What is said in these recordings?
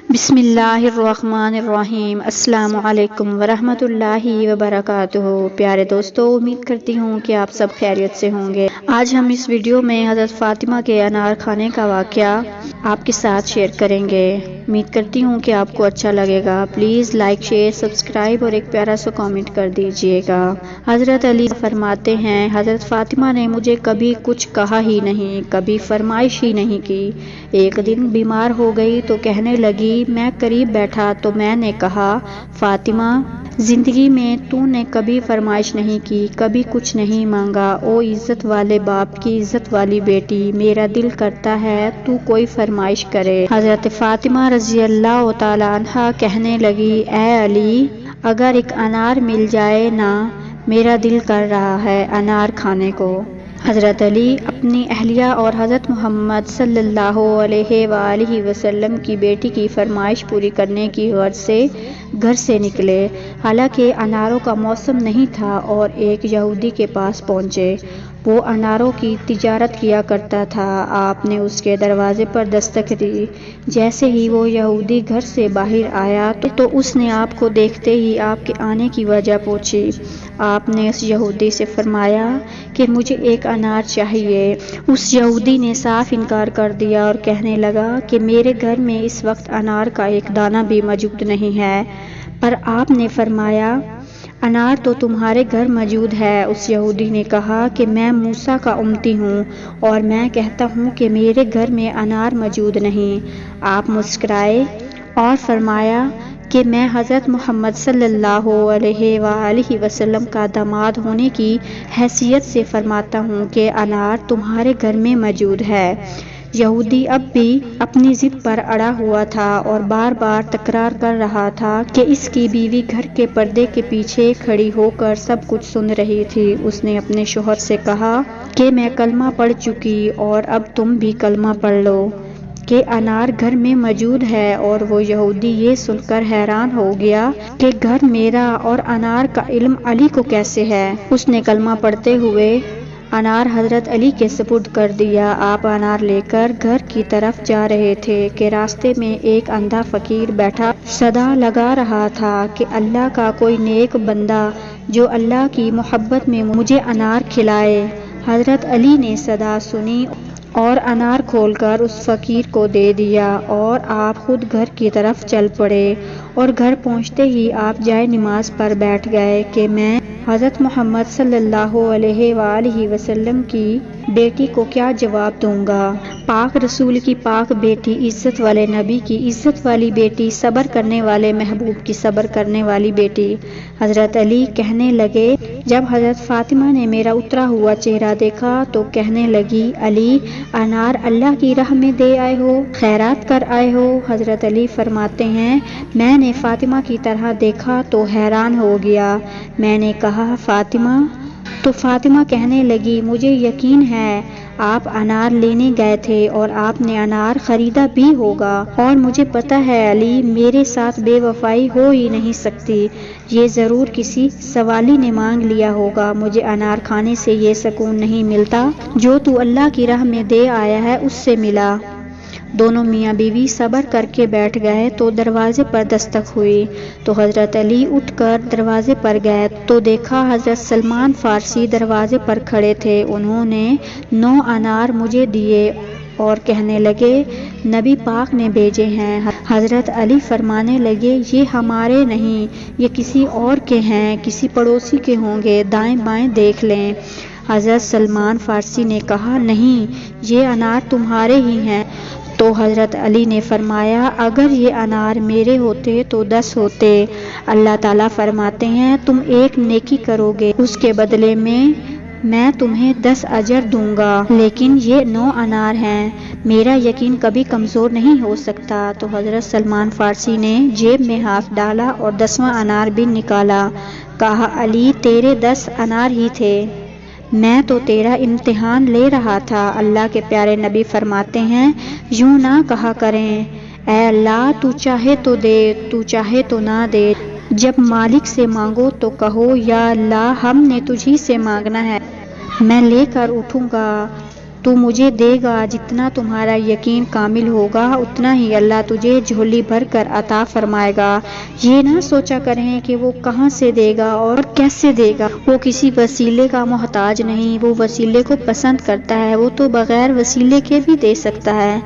بسم اللہ الرحمن الرحیم۔ السلام علیکم ورحمۃ اللہ وبرکاتہ۔ پیارے دوستو، امید کرتی ہوں کہ آپ سب خیریت سے ہوں گے۔ آج ہم اس ویڈیو میں حضرت فاطمہ کے انار کھانے کا واقعہ آپ کے ساتھ شیئر کریں گے۔ امید کرتی ہوں کہ آپ کو اچھا لگے گا۔ پلیز لائک، شیئر، سبسکرائب اور ایک پیارا سا کامنٹ کر دیجئے گا۔ حضرت علی فرماتے ہیں، حضرت فاطمہ نے مجھے کبھی کچھ کہا ہی نہیں، کبھی فرمائش ہی نہیں کی۔ ایک دن بیمار ہو گئی تو کہنے لگی، میں قریب بیٹھا تو میں نے کہا، فاطمہ، زندگی میں تو نے کبھی فرمائش نہیں کی، کبھی کچھ نہیں مانگا۔ او عزت والے باپ کی عزت والی بیٹی، میرا دل کرتا ہے تو کوئی فرمائش کرے۔ حضرت فاطمہ رضی اللہ تعالیٰ عنہا کہنے لگی، اے علی، اگر ایک انار مل جائے نا، میرا دل کر رہا ہے انار کھانے کو۔ حضرت علی اپنی اہلیہ اور حضرت محمد صلی اللہ علیہ وآلہ وسلم کی بیٹی کی فرمائش پوری کرنے کی غرض سے گھر سے نکلے۔ حالانکہ اناروں کا موسم نہیں تھا اور ایک یہودی کے پاس پہنچے۔ وہ اناروں کی تجارت کیا کرتا تھا۔ آپ نے اس کے دروازے پر دستک دی۔ جیسے ہی وہ یہودی گھر سے باہر آیا تو اس نے آپ کو دیکھتے ہی آپ کے آنے کی وجہ پوچھی۔ آپ نے اس یہودی سے فرمایا کہ مجھے ایک انار چاہیے۔ اس یہودی نے صاف انکار کر دیا اور کہنے لگا کہ میرے گھر میں اس وقت انار کا ایک دانہ بھی موجود نہیں ہے۔ پر آپ نے فرمایا، انار تو تمہارے گھر موجود ہے۔ اس یہودی نے کہا کہ میں موسیٰ کا امتی ہوں اور میں کہتا ہوں کہ میرے گھر میں انار موجود نہیں۔ آپ مسکرائے اور فرمایا کہ میں حضرت محمد صلی اللہ علیہ وآلہ وسلم کا داماد ہونے کی حیثیت سے فرماتا ہوں کہ انار تمہارے گھر میں موجود ہے۔ یہودی اب بھی اپنی ضد پر اڑا ہوا تھا اور بار بار تکرار کر رہا تھا کہ اس کی بیوی گھر کے پردے کے پیچھے کھڑی ہو کر سب کچھ سن رہی تھی۔ اس نے اپنے شوہر سے کہا کہ میں کلمہ پڑھ چکی اور اب تم بھی کلمہ پڑھ لو کہ انار گھر میں موجود ہے۔ اور وہ یہودی یہ سن کر حیران ہو گیا کہ گھر میرا اور انار کا علم علی کو کیسے ہے۔ اس نے کلمہ پڑھتے ہوئے انار حضرت علی کے سپرد کر دیا۔ آپ انار لے کر گھر کی طرف جا رہے تھے کہ راستے میں ایک اندھا فقیر بیٹھا صدا لگا رہا تھا کہ اللہ کا کوئی نیک بندہ جو اللہ کی محبت میں مجھے انار کھلائے۔ حضرت علی نے صدا سنی اور انار کھول کر اس فقیر کو دے دیا اور آپ خود گھر کی طرف چل پڑے۔ اور گھر پہنچتے ہی آپ جائے نماز پر بیٹھ گئے کہ میں حضرت محمد صلی اللہ علیہ وآلہ وسلم کی بیٹی کو کیا جواب دوں گا۔ پاک رسول کی پاک بیٹی، عزت والے نبی کی عزت والی بیٹی، صبر کرنے والے محبوب کی صبر کرنے والی بیٹی۔ حضرت علی کہنے لگے، جب حضرت فاطمہ نے میرا اترا ہوا چہرہ دیکھا تو کہنے لگی، علی، انار اللہ کی راہ میں دے آئے ہو، خیرات کر آئے ہو۔ حضرت علی فرماتے ہیں، میں نے فاطمہ کی طرح دیکھا تو حیران ہو گیا۔ میں نے کہا، فاطمہ؟ تو فاطمہ کہنے لگی، مجھے یقین ہے آپ انار لینے گئے تھے اور آپ نے انار خریدا بھی ہوگا، اور مجھے پتہ ہے علی، میرے ساتھ بے وفائی ہو ہی نہیں سکتی، یہ ضرور کسی سوالی نے مانگ لیا ہوگا۔ مجھے انار کھانے سے یہ سکون نہیں ملتا جو تو اللہ کی راہ میں دے آیا ہے اس سے ملا۔ دونوں میاں بیوی صبر کر کے بیٹھ گئے تو دروازے پر دستک ہوئی تو حضرت علی اٹھ کر دروازے پر گئے تو دیکھا حضرت سلمان فارسی دروازے پر کھڑے تھے۔ انہوں نے 9 انار مجھے دیے اور کہنے لگے، نبی پاک نے بھیجے ہیں۔ حضرت علی فرمانے لگے، یہ ہمارے نہیں، یہ کسی اور کے ہیں، کسی پڑوسی کے ہوں گے، دائیں بائیں دیکھ لیں۔ حضرت سلمان فارسی نے کہا، نہیں، یہ انار تمہارے ہی ہیں۔ تو حضرت علی نے فرمایا، اگر یہ انار میرے ہوتے تو 10 ہوتے۔ اللہ تعالیٰ فرماتے ہیں، تم ایک نیکی کرو گے، اس کے بدلے میں تمہیں 10 اجر دوں گا، لیکن یہ 9 انار ہیں، میرا یقین کبھی کمزور نہیں ہو سکتا۔ تو حضرت سلمان فارسی نے جیب میں ہاتھ ڈالا اور 10واں انار بھی نکالا۔ کہا، علی، تیرے 10 انار ہی تھے، میں تو تیرا امتحان لے رہا تھا۔ اللہ کے پیارے نبی فرماتے ہیں، یوں نہ کہا کریں، اے اللہ، تو چاہے تو دے، تو چاہے تو نہ دے۔ جب مالک سے مانگو تو کہو، یا اللہ، ہم نے تجھی سے مانگنا ہے، میں لے کر اٹھوں گا، تو مجھے دے گا، جتنا تمہارا یقین کامل ہوگا اتنا ہی اللہ تجھے جھولی بھر کر عطا فرمائے گا۔ یہ نہ سوچا کریں کہ وہ کہاں سے دے گا اور کیسے دے گا، وہ کسی وسیلے کا محتاج نہیں، وہ وسیلے کو پسند کرتا ہے، وہ تو بغیر وسیلے کے بھی دے سکتا ہے۔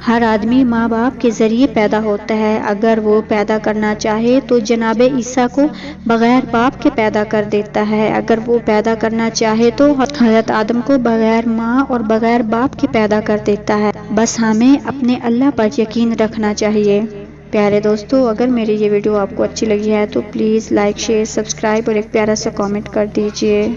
ہر آدمی ماں باپ کے ذریعے پیدا ہوتا ہے، اگر وہ پیدا کرنا چاہے تو جناب عیسیٰ کو بغیر باپ کے پیدا کر دیتا ہے، اگر وہ پیدا کرنا چاہے تو حضرت آدم کو بغیر ماں اور بغیر باپ کے پیدا کر دیتا ہے۔ بس ہمیں اپنے اللہ پر یقین رکھنا چاہیے۔ پیارے دوستو، اگر میری یہ ویڈیو آپ کو اچھی لگی ہے تو پلیز لائک، شیئر، سبسکرائب اور ایک پیارا سا کامنٹ کر دیجئے۔